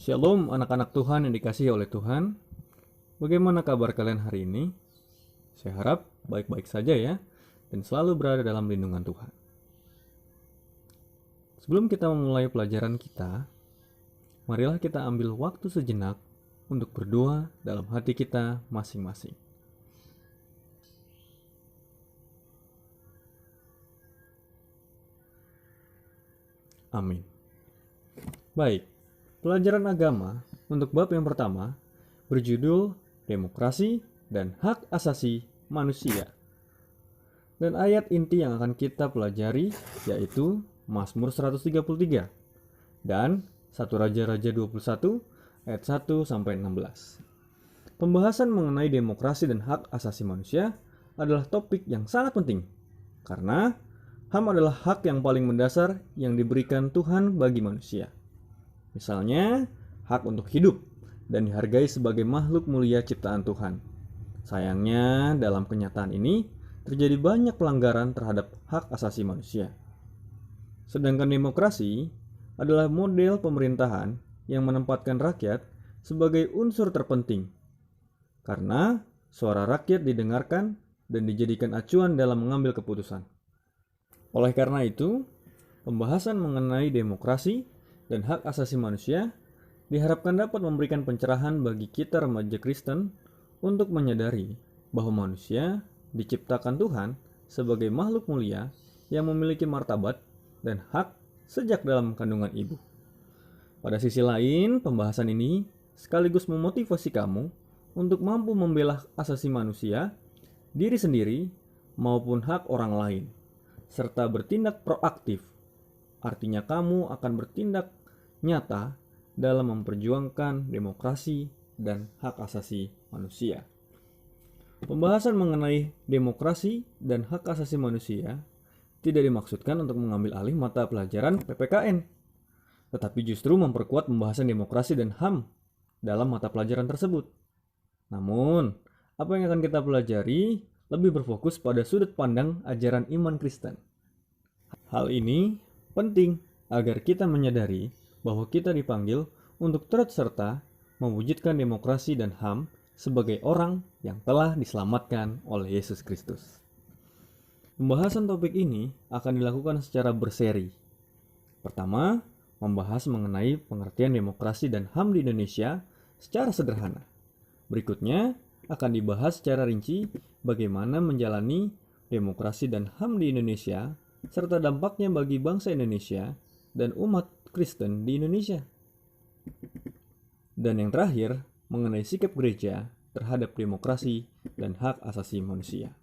Shalom anak-anak Tuhan yang dikasihi oleh Tuhan. Bagaimana kabar kalian hari ini? Saya harap baik-baik saja ya, dan selalu berada dalam lindungan Tuhan. Sebelum kita memulai pelajaran kita, marilah kita ambil waktu sejenak untuk berdoa dalam hati kita masing-masing. Amin. Baik, pelajaran agama untuk bab yang pertama berjudul Demokrasi dan Hak Asasi Manusia. Dan ayat inti yang akan kita pelajari yaitu Mazmur 133 dan 1 Raja-Raja 21 ayat 1 sampai 16. Pembahasan mengenai demokrasi dan hak asasi manusia adalah topik yang sangat penting karena HAM adalah hak yang paling mendasar yang diberikan Tuhan bagi manusia. Misalnya, hak untuk hidup dan dihargai sebagai makhluk mulia ciptaan Tuhan. Sayangnya, dalam kenyataan ini terjadi banyak pelanggaran terhadap hak asasi manusia. Sedangkan demokrasi adalah model pemerintahan yang menempatkan rakyat sebagai unsur terpenting. Karena suara rakyat didengarkan dan dijadikan acuan dalam mengambil keputusan. Oleh karena itu, pembahasan mengenai demokrasi dan hak asasi manusia diharapkan dapat memberikan pencerahan bagi kita remaja Kristen untuk menyadari bahwa manusia diciptakan Tuhan sebagai makhluk mulia yang memiliki martabat dan hak sejak dalam kandungan ibu. Pada sisi lain, pembahasan ini sekaligus memotivasi kamu untuk mampu membela asasi manusia, diri sendiri, maupun hak orang lain, serta bertindak proaktif. Artinya kamu akan bertindak nyata dalam memperjuangkan demokrasi dan hak asasi manusia. Pembahasan mengenai demokrasi dan hak asasi manusia tidak dimaksudkan untuk mengambil alih mata pelajaran PPKN, tetapi justru memperkuat pembahasan demokrasi dan HAM dalam mata pelajaran tersebut. Namun, apa yang akan kita pelajari lebih berfokus pada sudut pandang ajaran iman Kristen. Hal ini penting agar kita menyadari bahwa kita dipanggil untuk turut serta mewujudkan demokrasi dan HAM sebagai orang yang telah diselamatkan oleh Yesus Kristus. Pembahasan topik ini akan dilakukan secara berseri. Pertama, membahas mengenai pengertian demokrasi dan HAM di Indonesia secara sederhana. Berikutnya, akan dibahas secara rinci bagaimana menjalani demokrasi dan HAM di Indonesia serta dampaknya bagi bangsa Indonesia dan umat Kristen di Indonesia. Dan yang terakhir, mengenai sikap gereja terhadap demokrasi dan hak asasi manusia.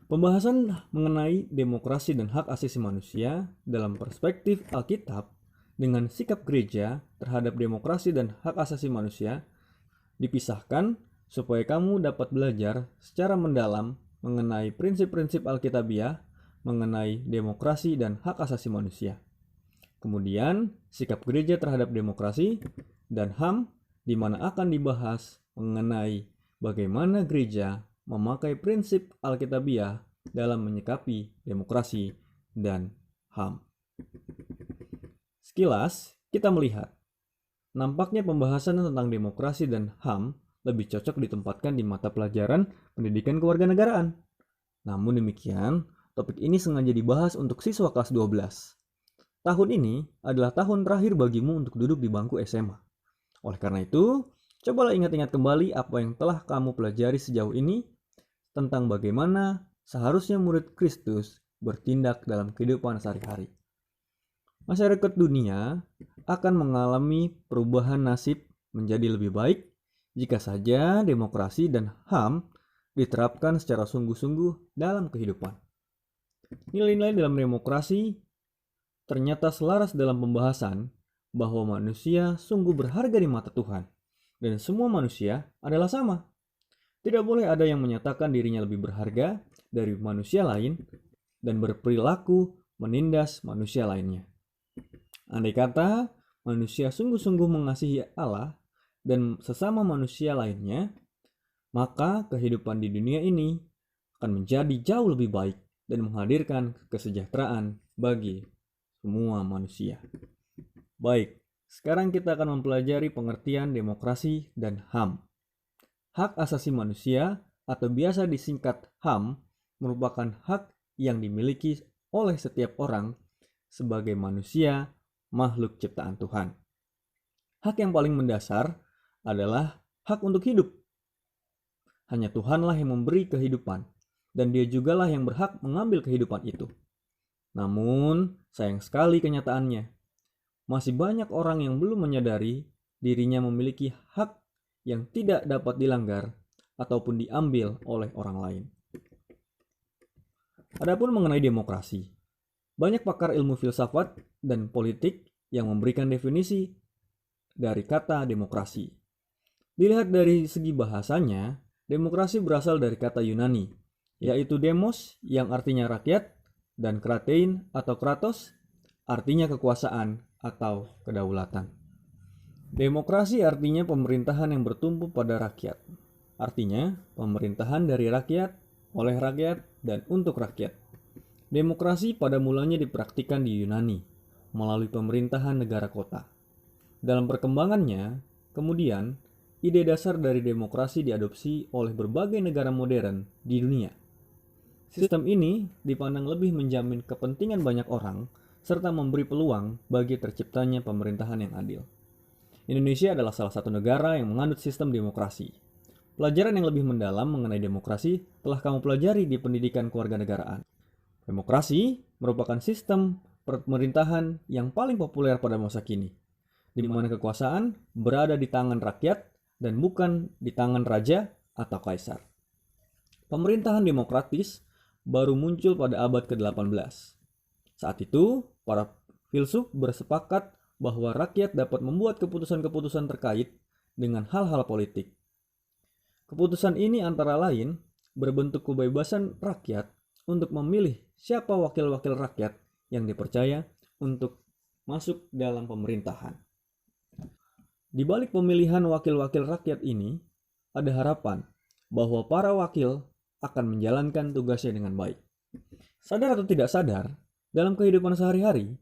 Pembahasan mengenai demokrasi dan hak asasi manusia dalam perspektif Alkitab dengan sikap gereja terhadap demokrasi dan hak asasi manusia dipisahkan supaya kamu dapat belajar secara mendalam mengenai prinsip-prinsip Alkitabiah mengenai demokrasi dan hak asasi manusia. Kemudian, sikap gereja terhadap demokrasi dan HAM di mana akan dibahas mengenai bagaimana gereja memakai prinsip Alkitabiah dalam menyikapi demokrasi dan HAM. Sekilas, kita melihat nampaknya pembahasan tentang demokrasi dan HAM lebih cocok ditempatkan di mata pelajaran pendidikan kewarganegaraan. Namun demikian, topik ini sengaja dibahas untuk siswa kelas 12. Tahun ini adalah tahun terakhir bagimu untuk duduk di bangku SMA. Oleh karena itu, cobalah ingat-ingat kembali apa yang telah kamu pelajari sejauh ini tentang bagaimana seharusnya murid Kristus bertindak dalam kehidupan sehari-hari. Masyarakat dunia akan mengalami perubahan nasib menjadi lebih baik jika saja demokrasi dan HAM diterapkan secara sungguh-sungguh dalam kehidupan. Nilai-nilai dalam demokrasi ternyata selaras dalam pembahasan bahwa manusia sungguh berharga di mata Tuhan dan semua manusia adalah sama. Tidak boleh ada yang menyatakan dirinya lebih berharga dari manusia lain dan berperilaku menindas manusia lainnya. Andai kata manusia sungguh-sungguh mengasihi Allah dan sesama manusia lainnya, maka kehidupan di dunia ini akan menjadi jauh lebih baik dan menghadirkan kesejahteraan bagi semua manusia. Baik, Sekarang kita akan mempelajari pengertian demokrasi dan HAM. Hak asasi manusia atau biasa disingkat HAM merupakan hak yang dimiliki oleh setiap orang sebagai manusia, makhluk ciptaan Tuhan. Hak yang paling mendasar adalah hak untuk hidup. Hanya Tuhanlah yang memberi kehidupan, dan Dia jugalah yang berhak mengambil kehidupan itu. Namun, sayang sekali kenyataannya, masih banyak orang yang belum menyadari dirinya memiliki hak yang tidak dapat dilanggar ataupun diambil oleh orang lain. Adapun mengenai demokrasi, banyak pakar ilmu filsafat dan politik yang memberikan definisi dari kata demokrasi. Dilihat dari segi bahasanya, demokrasi berasal dari kata Yunani, yaitu demos yang artinya rakyat dan kratein atau kratos artinya kekuasaan atau kedaulatan. Demokrasi artinya pemerintahan yang bertumpu pada rakyat. Artinya, pemerintahan dari rakyat, oleh rakyat, dan untuk rakyat. Demokrasi pada mulanya dipraktikkan di Yunani melalui pemerintahan negara kota. Dalam perkembangannya, kemudian ide dasar dari demokrasi diadopsi oleh berbagai negara modern di dunia. Sistem ini dipandang lebih menjamin kepentingan banyak orang serta memberi peluang bagi terciptanya pemerintahan yang adil. Indonesia adalah salah satu negara yang menganut sistem demokrasi. Pelajaran yang lebih mendalam mengenai demokrasi telah kamu pelajari di pendidikan kewarganegaraan. Demokrasi merupakan sistem pemerintahan yang paling populer pada masa kini, di mana kekuasaan berada di tangan rakyat dan bukan di tangan raja atau kaisar. Pemerintahan demokratis baru muncul pada abad ke-18. Saat itu, para filsuf bersepakat bahwa rakyat dapat membuat keputusan-keputusan terkait dengan hal-hal politik. Keputusan ini antara lain berbentuk kebebasan rakyat untuk memilih siapa wakil-wakil rakyat yang dipercaya untuk masuk dalam pemerintahan. Di balik pemilihan wakil-wakil rakyat ini, ada harapan bahwa para wakil akan menjalankan tugasnya dengan baik. Sadar atau tidak sadar, dalam kehidupan sehari-hari,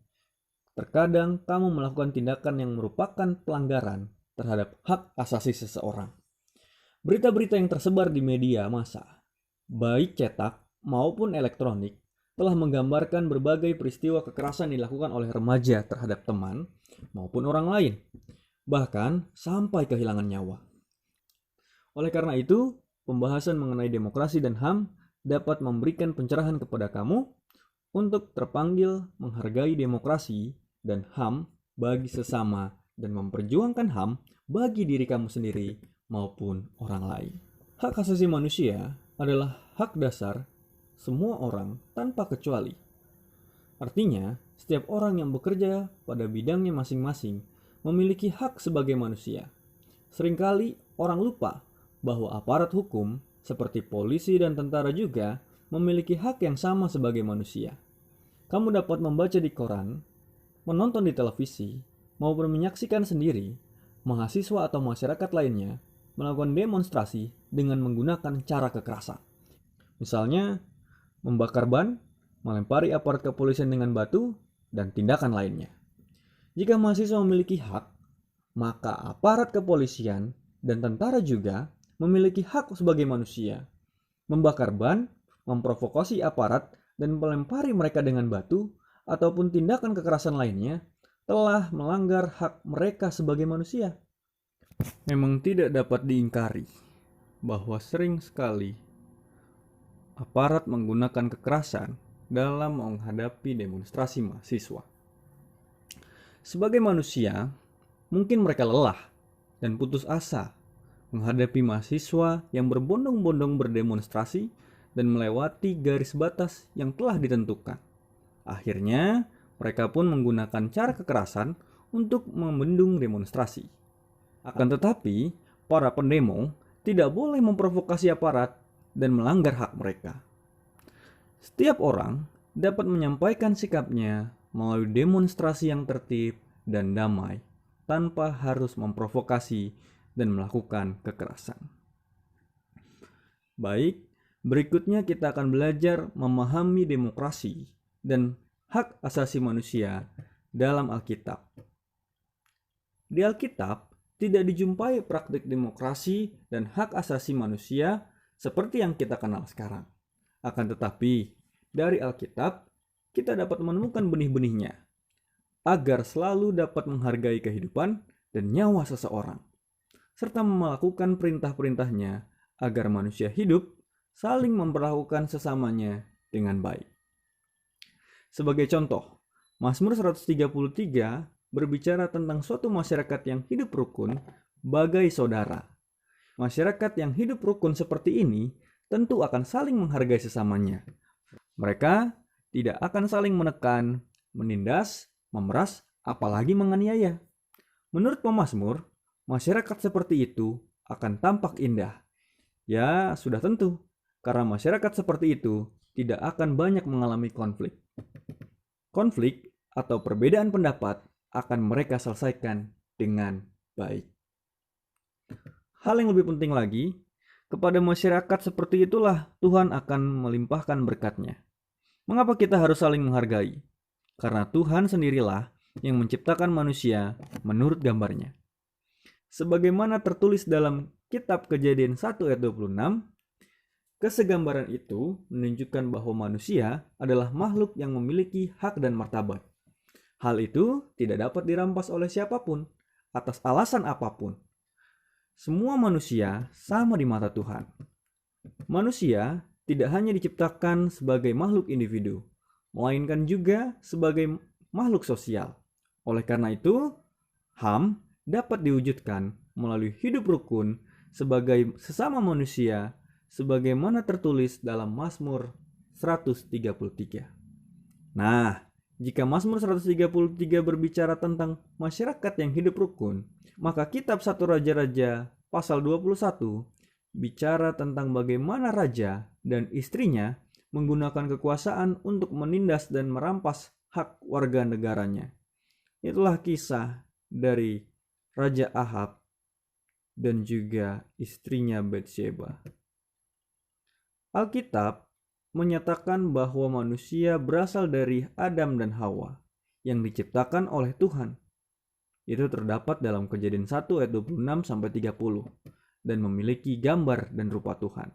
terkadang kamu melakukan tindakan yang merupakan pelanggaran terhadap hak asasi seseorang. Berita-berita yang tersebar di media massa, baik cetak maupun elektronik, telah menggambarkan berbagai peristiwa kekerasan dilakukan oleh remaja terhadap teman maupun orang lain, bahkan sampai kehilangan nyawa. Oleh karena itu, pembahasan mengenai demokrasi dan HAM dapat memberikan pencerahan kepada kamu untuk terpanggil menghargai demokrasi dan HAM bagi sesama dan memperjuangkan HAM bagi diri kamu sendiri maupun orang lain. Hak asasi manusia adalah hak dasar semua orang tanpa kecuali. Artinya, setiap orang yang bekerja pada bidangnya masing-masing memiliki hak sebagai manusia. Seringkali orang lupa bahwa aparat hukum seperti polisi dan tentara juga memiliki hak yang sama sebagai manusia. Kamu dapat membaca di koran, menonton di televisi, maupun menyaksikan sendiri mahasiswa atau masyarakat lainnya melakukan demonstrasi dengan menggunakan cara kekerasan. Misalnya, membakar ban, melempari aparat kepolisian dengan batu, dan tindakan lainnya. Jika mahasiswa memiliki hak, maka aparat kepolisian dan tentara juga memiliki hak sebagai manusia. Membakar ban, memprovokasi aparat, dan melempari mereka dengan batu, ataupun tindakan kekerasan lainnya, telah melanggar hak mereka sebagai manusia. Memang tidak dapat diingkari bahwa sering sekali aparat menggunakan kekerasan dalam menghadapi demonstrasi mahasiswa. Sebagai manusia, mungkin mereka lelah dan putus asa menghadapi mahasiswa yang berbondong-bondong berdemonstrasi dan melewati garis batas yang telah ditentukan. Akhirnya, mereka pun menggunakan cara kekerasan untuk membendung demonstrasi. Akan tetapi, para pendemo tidak boleh memprovokasi aparat dan melanggar hak mereka. Setiap orang dapat menyampaikan sikapnya melalui demonstrasi yang tertib dan damai tanpa harus memprovokasi dan melakukan kekerasan. Baik, berikutnya kita akan belajar memahami demokrasi dan hak asasi manusia dalam Alkitab. Di Alkitab tidak dijumpai praktik demokrasi dan hak asasi manusia seperti yang kita kenal sekarang. Akan tetapi, dari Alkitab kita dapat menemukan benih-benihnya agar selalu dapat menghargai kehidupan dan nyawa seseorang, serta melakukan perintah-perintahnya agar manusia hidup saling memperlakukan sesamanya dengan baik. Sebagai contoh, Mazmur 133 berbicara tentang suatu masyarakat yang hidup rukun bagai saudara. Masyarakat yang hidup rukun seperti ini tentu akan saling menghargai sesamanya. Mereka tidak akan saling menekan, menindas, memeras, apalagi menganiaya. Menurut pemazmur, masyarakat seperti itu akan tampak indah. Ya, sudah tentu, karena masyarakat seperti itu tidak akan banyak mengalami konflik. Konflik atau perbedaan pendapat akan mereka selesaikan dengan baik. Hal yang lebih penting lagi, kepada masyarakat seperti itulah Tuhan akan melimpahkan berkat-Nya. Mengapa kita harus saling menghargai? Karena Tuhan sendirilah yang menciptakan manusia menurut gambar-Nya. Sebagaimana tertulis dalam kitab Kejadian 1 ayat 26, kesegambaran itu menunjukkan bahwa manusia adalah makhluk yang memiliki hak dan martabat. Hal itu tidak dapat dirampas oleh siapapun, atas alasan apapun. Semua manusia sama di mata Tuhan. Manusia tidak hanya diciptakan sebagai makhluk individu, melainkan juga sebagai makhluk sosial. Oleh karena itu, HAM dapat diwujudkan melalui hidup rukun sebagai sesama manusia sebagaimana tertulis dalam Mazmur 133. Nah, jika Mazmur 133 berbicara tentang masyarakat yang hidup rukun, maka kitab 1 Raja-Raja pasal 21 bicara tentang bagaimana raja dan istrinya menggunakan kekuasaan untuk menindas dan merampas hak warga negaranya. Itulah kisah dari Raja Ahab dan juga istrinya Batsyeba. Alkitab menyatakan bahwa manusia berasal dari Adam dan Hawa yang diciptakan oleh Tuhan. Itu terdapat dalam Kejadian 1 ayat 26 sampai 30 dan memiliki gambar dan rupa Tuhan.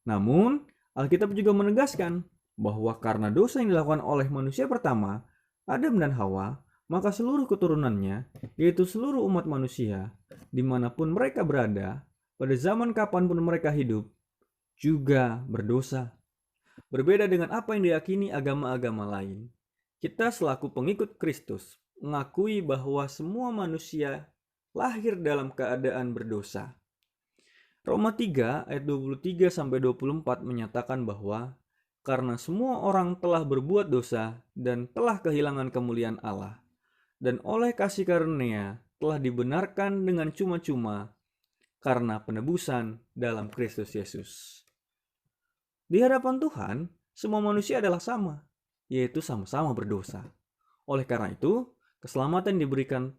Namun, Alkitab juga menegaskan bahwa karena dosa yang dilakukan oleh manusia pertama, Adam dan Hawa, maka seluruh keturunannya, yaitu seluruh umat manusia, dimanapun mereka berada, pada zaman kapanpun mereka hidup, juga berdosa. Berbeda dengan apa yang diyakini agama-agama lain, kita selaku pengikut Kristus mengakui bahwa semua manusia lahir dalam keadaan berdosa. Roma 3 ayat 23 sampai 24 menyatakan bahwa karena semua orang telah berbuat dosa dan telah kehilangan kemuliaan Allah, dan oleh kasih karunia telah dibenarkan dengan cuma-cuma karena penebusan dalam Kristus Yesus. Di hadapan Tuhan, semua manusia adalah sama, yaitu sama-sama berdosa. Oleh karena itu, keselamatan diberikan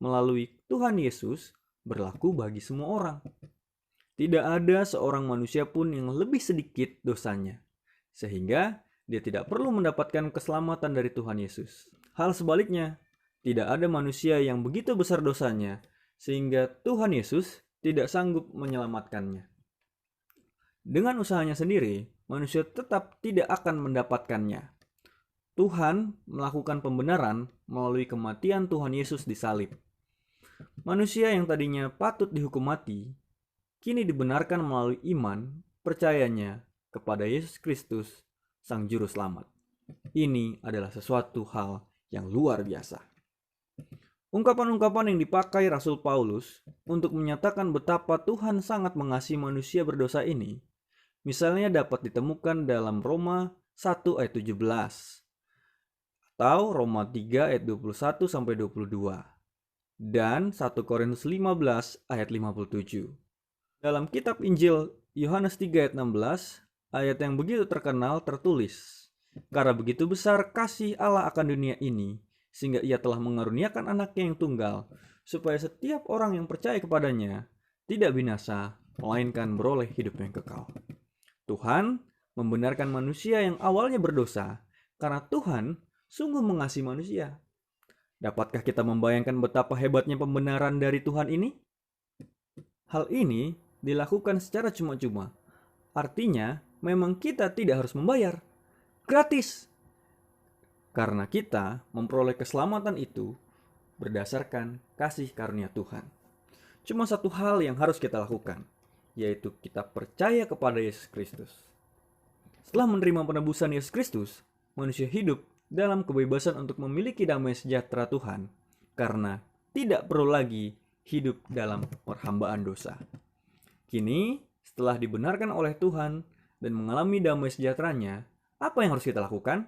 melalui Tuhan Yesus berlaku bagi semua orang. Tidak ada seorang manusia pun yang lebih sedikit dosanya, sehingga dia tidak perlu mendapatkan keselamatan dari Tuhan Yesus. Hal sebaliknya, tidak ada manusia yang begitu besar dosanya, sehingga Tuhan Yesus tidak sanggup menyelamatkannya. Dengan usahanya sendiri, manusia tetap tidak akan mendapatkannya. Tuhan melakukan pembenaran melalui kematian Tuhan Yesus di salib. Manusia yang tadinya patut dihukum mati, kini dibenarkan melalui iman percayanya kepada Yesus Kristus, Sang Juru Selamat. Ini adalah sesuatu hal yang luar biasa. Ungkapan-ungkapan yang dipakai Rasul Paulus untuk menyatakan betapa Tuhan sangat mengasihi manusia berdosa ini, misalnya dapat ditemukan dalam Roma 1 ayat 17 atau Roma 3 ayat 21 sampai 22 dan 1 Korintus 15 ayat 57. Dalam kitab Injil Yohanes 3 ayat 16, ayat yang begitu terkenal tertulis, "Karena begitu besar kasih Allah akan dunia ini, sehingga ia telah mengaruniakan anaknya yang tunggal, supaya setiap orang yang percaya kepadanya tidak binasa, melainkan beroleh hidup yang kekal." Tuhan membenarkan manusia yang awalnya berdosa, karena Tuhan sungguh mengasihi manusia. Dapatkah kita membayangkan betapa hebatnya pembenaran dari Tuhan ini? Hal ini dilakukan secara cuma-cuma. Artinya, memang kita tidak harus membayar. Gratis. Karena kita memperoleh keselamatan itu berdasarkan kasih karunia Tuhan. Cuma satu hal yang harus kita lakukan, yaitu kita percaya kepada Yesus Kristus. Setelah menerima penebusan Yesus Kristus, manusia hidup dalam kebebasan untuk memiliki damai sejahtera Tuhan, karena tidak perlu lagi hidup dalam perhambaan dosa. Kini, setelah dibenarkan oleh Tuhan dan mengalami damai sejahteranya, apa yang harus kita lakukan?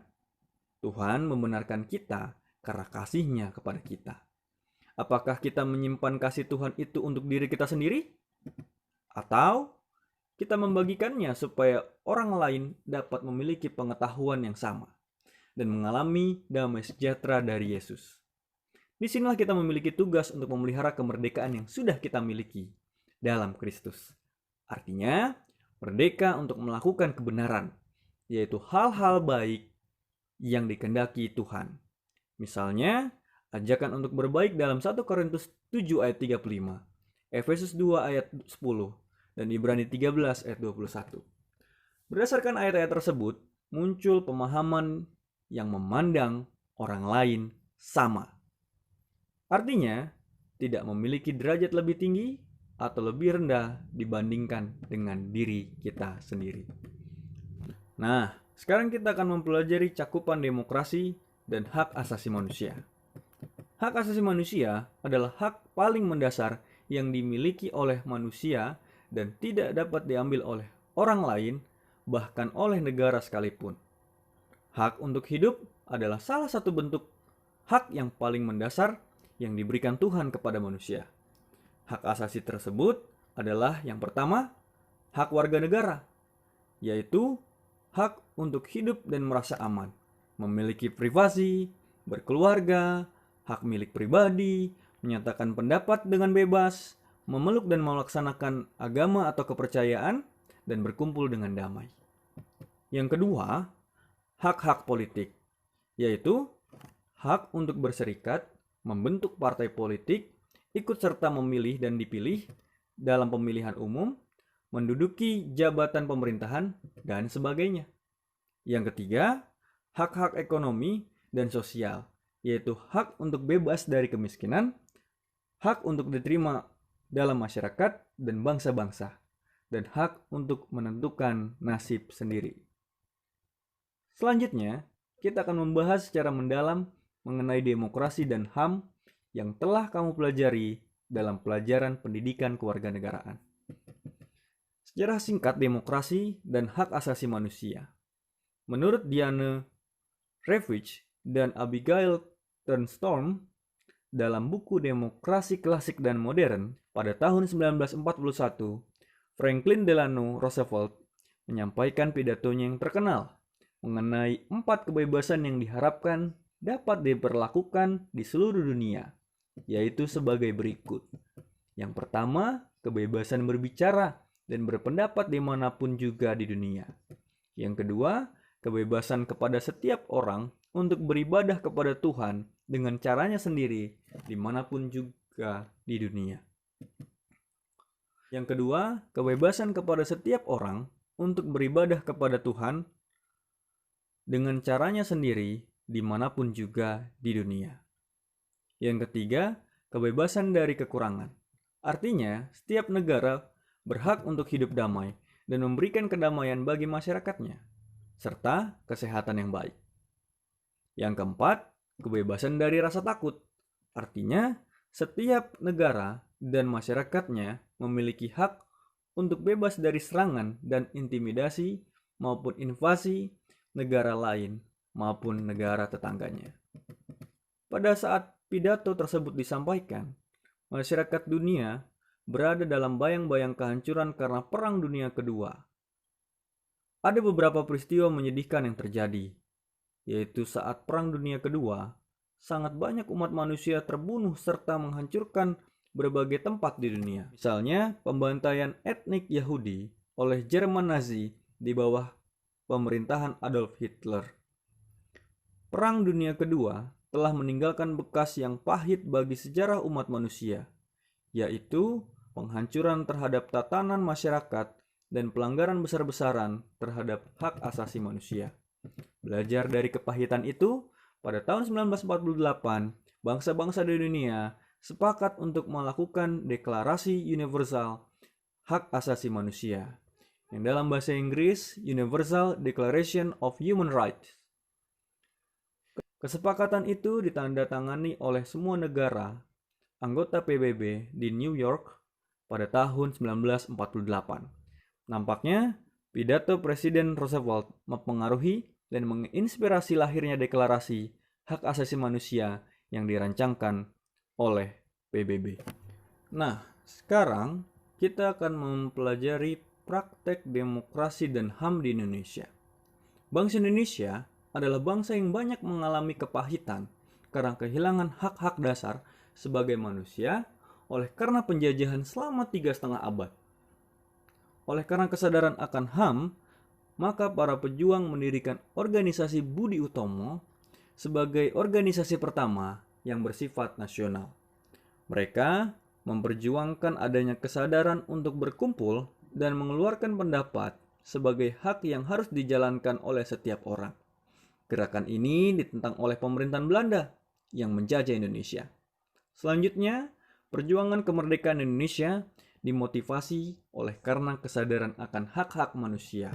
Tuhan membenarkan kita karena kasih-Nya kepada kita. Apakah kita menyimpan kasih Tuhan itu untuk diri kita sendiri? Atau kita membagikannya supaya orang lain dapat memiliki pengetahuan yang sama dan mengalami damai sejahtera dari Yesus? Disinilah kita memiliki tugas untuk memelihara kemerdekaan yang sudah kita miliki dalam Kristus. Artinya, merdeka untuk melakukan kebenaran, yaitu hal-hal baik yang dikehendaki Tuhan. Misalnya, ajakan untuk berbaik dalam 1 Korintus 7 ayat 35, Efesus 2 ayat 10, dan Ibrani 13 ayat 21. Berdasarkan ayat-ayat tersebut, muncul pemahaman yang memandang orang lain sama. Artinya, tidak memiliki derajat lebih tinggi atau lebih rendah dibandingkan dengan diri kita sendiri. Nah, sekarang kita akan mempelajari cakupan demokrasi dan hak asasi manusia. Hak asasi manusia adalah hak paling mendasar yang dimiliki oleh manusia dan tidak dapat diambil oleh orang lain, bahkan oleh negara sekalipun. Hak untuk hidup adalah salah satu bentuk hak yang paling mendasar yang diberikan Tuhan kepada manusia. Hak asasi tersebut adalah yang pertama, hak warga negara, yaitu hak untuk hidup dan merasa aman, memiliki privasi, berkeluarga, hak milik pribadi, menyatakan pendapat dengan bebas, memeluk dan melaksanakan agama atau kepercayaan, dan berkumpul dengan damai. Yang kedua, hak-hak politik, yaitu hak untuk berserikat, membentuk partai politik, ikut serta memilih dan dipilih dalam pemilihan umum, menduduki jabatan pemerintahan, dan sebagainya. Yang ketiga, hak-hak ekonomi dan sosial, yaitu hak untuk bebas dari kemiskinan, hak untuk diterima dalam masyarakat dan bangsa-bangsa, dan hak untuk menentukan nasib sendiri. Selanjutnya, kita akan membahas secara mendalam mengenai demokrasi dan HAM yang telah kamu pelajari dalam pelajaran pendidikan kewarganegaraan. Sejarah singkat demokrasi dan hak asasi manusia. Menurut Diane Ravitch dan Abigail Turnstorm, dalam buku Demokrasi Klasik dan Modern pada tahun 1941, Franklin Delano Roosevelt menyampaikan pidatonya yang terkenal mengenai 4 kebebasan yang diharapkan dapat diberlakukan di seluruh dunia, yaitu sebagai berikut. Yang pertama, kebebasan berbicara dan berpendapat dimanapun juga di dunia. Yang kedua, kebebasan kepada setiap orang untuk beribadah kepada Tuhan dengan caranya sendiri dimanapun juga di dunia. Yang kedua, kebebasan kepada setiap orang untuk beribadah kepada Tuhan dengan caranya sendiri dimanapun juga di dunia. Yang ketiga, kebebasan dari kekurangan. Artinya, setiap negara berhak untuk hidup damai dan memberikan kedamaian bagi masyarakatnya, serta kesehatan yang baik. Yang keempat, kebebasan dari rasa takut. Artinya, setiap negara dan masyarakatnya memiliki hak untuk bebas dari serangan dan intimidasi maupun invasi negara lain maupun negara tetangganya. Pada saat pidato tersebut disampaikan, masyarakat dunia berada dalam bayang-bayang kehancuran karena Perang Dunia Kedua. Ada beberapa peristiwa menyedihkan yang terjadi, yaitu saat Perang Dunia Kedua, sangat banyak umat manusia terbunuh serta menghancurkan berbagai tempat di dunia. Misalnya, pembantaian etnik Yahudi oleh Jerman Nazi di bawah pemerintahan Adolf Hitler. Perang Dunia Kedua telah meninggalkan bekas yang pahit bagi sejarah umat manusia, yaitu penghancuran terhadap tatanan masyarakat dan pelanggaran besar-besaran terhadap hak asasi manusia. Belajar dari kepahitan itu, pada tahun 1948, bangsa-bangsa di dunia sepakat untuk melakukan Deklarasi Universal Hak Asasi Manusia, yang dalam bahasa Inggris Universal Declaration of Human Rights. Kesepakatan itu ditandatangani oleh semua negara anggota PBB di New York pada tahun 1948. Nampaknya, pidato Presiden Roosevelt mempengaruhi dan menginspirasi lahirnya deklarasi hak asasi manusia yang dirancangkan oleh PBB. Nah, sekarang kita akan mempelajari praktek demokrasi dan HAM di Indonesia. Bangsa Indonesia adalah bangsa yang banyak mengalami kepahitan karena kehilangan hak-hak dasar sebagai manusia oleh karena penjajahan selama 3,5 abad. Oleh karena kesadaran akan HAM, maka para pejuang mendirikan organisasi Budi Utomo sebagai organisasi pertama yang bersifat nasional. Mereka memperjuangkan adanya kesadaran untuk berkumpul dan mengeluarkan pendapat sebagai hak yang harus dijalankan oleh setiap orang. Gerakan ini ditentang oleh pemerintahan Belanda yang menjajah Indonesia. Selanjutnya, perjuangan kemerdekaan Indonesia dimotivasi oleh karena kesadaran akan hak-hak manusia.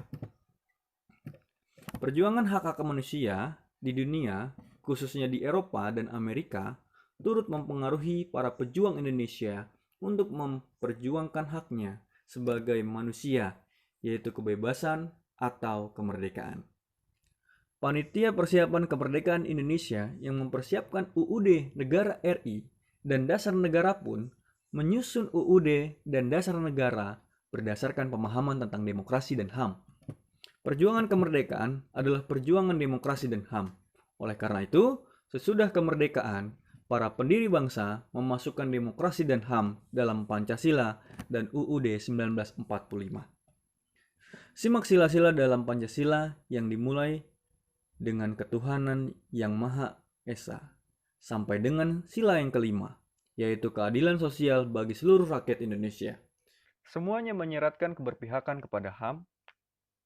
Perjuangan hak-hak manusia di dunia, khususnya di Eropa dan Amerika, turut mempengaruhi para pejuang Indonesia untuk memperjuangkan haknya sebagai manusia, yaitu kebebasan atau kemerdekaan. Panitia Persiapan Kemerdekaan Indonesia yang mempersiapkan UUD Negara RI dan Dasar Negara pun menyusun UUD dan Dasar Negara berdasarkan pemahaman tentang demokrasi dan HAM. Perjuangan kemerdekaan adalah perjuangan demokrasi dan HAM. Oleh karena itu, sesudah kemerdekaan, para pendiri bangsa memasukkan demokrasi dan HAM dalam Pancasila dan UUD 1945. Simak sila-sila dalam Pancasila yang dimulai dengan ketuhanan yang Maha Esa, sampai dengan sila yang kelima, yaitu keadilan sosial bagi seluruh rakyat Indonesia. Semuanya menyeratkan keberpihakan kepada HAM.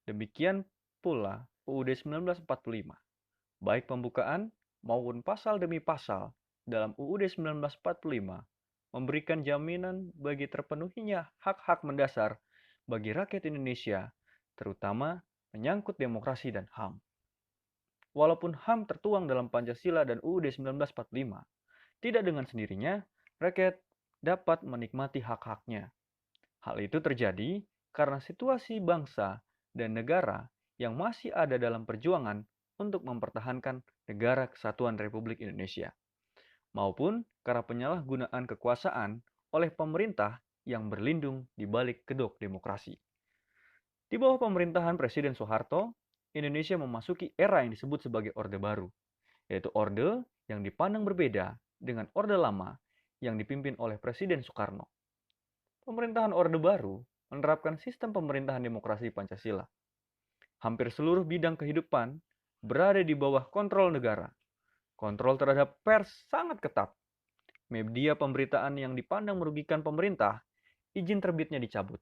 Demikian pula UUD 1945, baik pembukaan maupun pasal demi pasal dalam UUD 1945 memberikan jaminan bagi terpenuhinya hak-hak mendasar bagi rakyat Indonesia, terutama menyangkut demokrasi dan HAM. Walaupun HAM tertuang dalam Pancasila dan UUD 1945, tidak dengan sendirinya rakyat dapat menikmati hak-haknya. Hal itu terjadi karena situasi bangsa dan negara yang masih ada dalam perjuangan untuk mempertahankan negara kesatuan Republik Indonesia, maupun karena penyalahgunaan kekuasaan oleh pemerintah yang berlindung di balik kedok demokrasi. Di bawah pemerintahan Presiden Soeharto, Indonesia memasuki era yang disebut sebagai Orde Baru, yaitu orde yang dipandang berbeda dengan Orde Lama yang dipimpin oleh Presiden Soekarno. Pemerintahan Orde Baru menerapkan sistem pemerintahan demokrasi Pancasila. Hampir seluruh bidang kehidupan berada di bawah kontrol negara. Kontrol terhadap pers sangat ketat. Media pemberitaan yang dipandang merugikan pemerintah, izin terbitnya dicabut.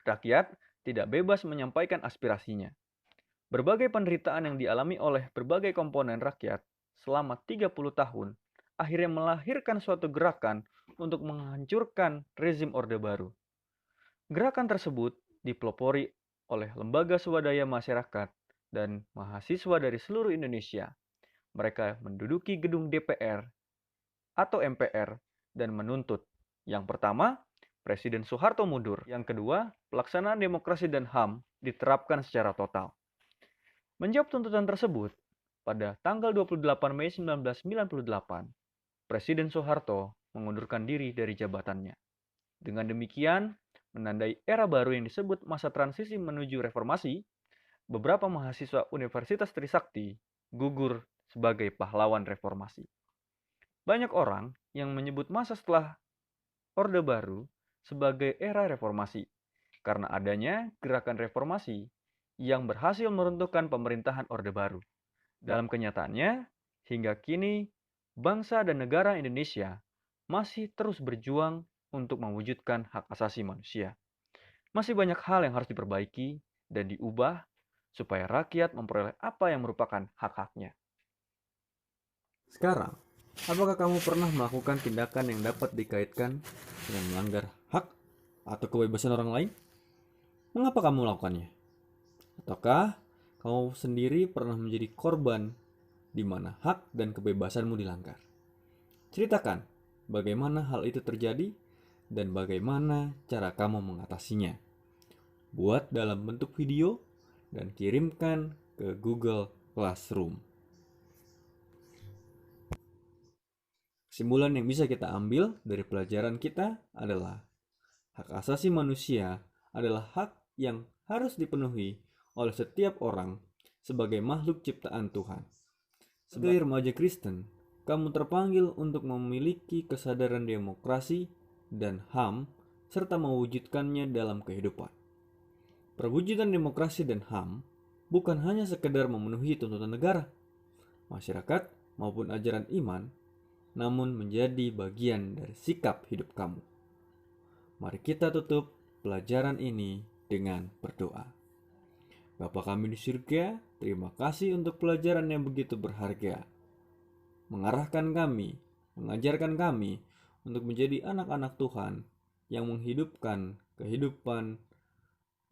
Rakyat tidak bebas menyampaikan aspirasinya. Berbagai penderitaan yang dialami oleh berbagai komponen rakyat selama 30 tahun akhirnya melahirkan suatu gerakan untuk menghancurkan rezim Orde Baru. Gerakan tersebut dipelopori oleh lembaga swadaya masyarakat dan mahasiswa dari seluruh Indonesia. Mereka menduduki gedung DPR atau MPR dan menuntut. Yang pertama, Presiden Soeharto mundur. Yang kedua, pelaksanaan demokrasi dan HAM diterapkan secara total. Menjawab tuntutan tersebut, pada tanggal 28 Mei 1998, Presiden Soeharto mengundurkan diri dari jabatannya. Dengan demikian, menandai era baru yang disebut masa transisi menuju reformasi, beberapa mahasiswa Universitas Trisakti gugur sebagai pahlawan reformasi. Banyak orang yang menyebut masa setelah Orde Baru sebagai era reformasi, karena adanya gerakan reformasi yang berhasil meruntuhkan pemerintahan Orde Baru. Dalam kenyataannya, Hingga kini, bangsa dan negara Indonesia masih terus berjuang untuk mewujudkan hak asasi manusia. Masih banyak hal yang harus diperbaiki dan diubah supaya rakyat memperoleh apa yang merupakan hak-haknya. Sekarang, apakah kamu pernah melakukan tindakan yang dapat dikaitkan dengan melanggar hak atau kebebasan orang lain? Mengapa kamu melakukannya? Ataukah kamu sendiri pernah menjadi korban di mana hak dan kebebasanmu dilanggar? Ceritakan bagaimana hal itu terjadi dan bagaimana cara kamu mengatasinya. Buat dalam bentuk video dan kirimkan ke Google Classroom. Kesimpulan yang bisa kita ambil dari pelajaran kita adalah hak asasi manusia adalah hak yang harus dipenuhi oleh setiap orang sebagai makhluk ciptaan Tuhan. Sebagai remaja Kristen, kamu terpanggil untuk memiliki kesadaran demokrasi dan HAM serta mewujudkannya dalam kehidupan. Perwujudan demokrasi dan HAM bukan hanya sekedar memenuhi tuntutan negara, masyarakat maupun ajaran iman, namun menjadi bagian dari sikap hidup kamu. Mari kita tutup pelajaran ini dengan berdoa. Bapa kami di surga, terima kasih untuk pelajaran yang begitu berharga. Mengarahkan kami, mengajarkan kami untuk menjadi anak-anak Tuhan yang menghidupkan kehidupan,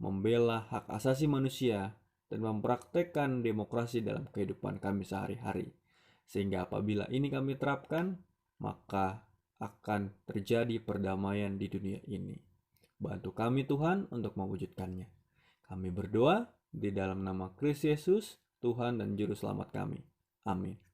membela hak asasi manusia, dan mempraktekkan demokrasi dalam kehidupan kami sehari-hari. Sehingga apabila ini kami terapkan, maka akan terjadi perdamaian di dunia ini. Bantu kami Tuhan untuk mewujudkannya. Kami berdoa di dalam nama Kristus Yesus, Tuhan dan Juru Selamat kami. Amin.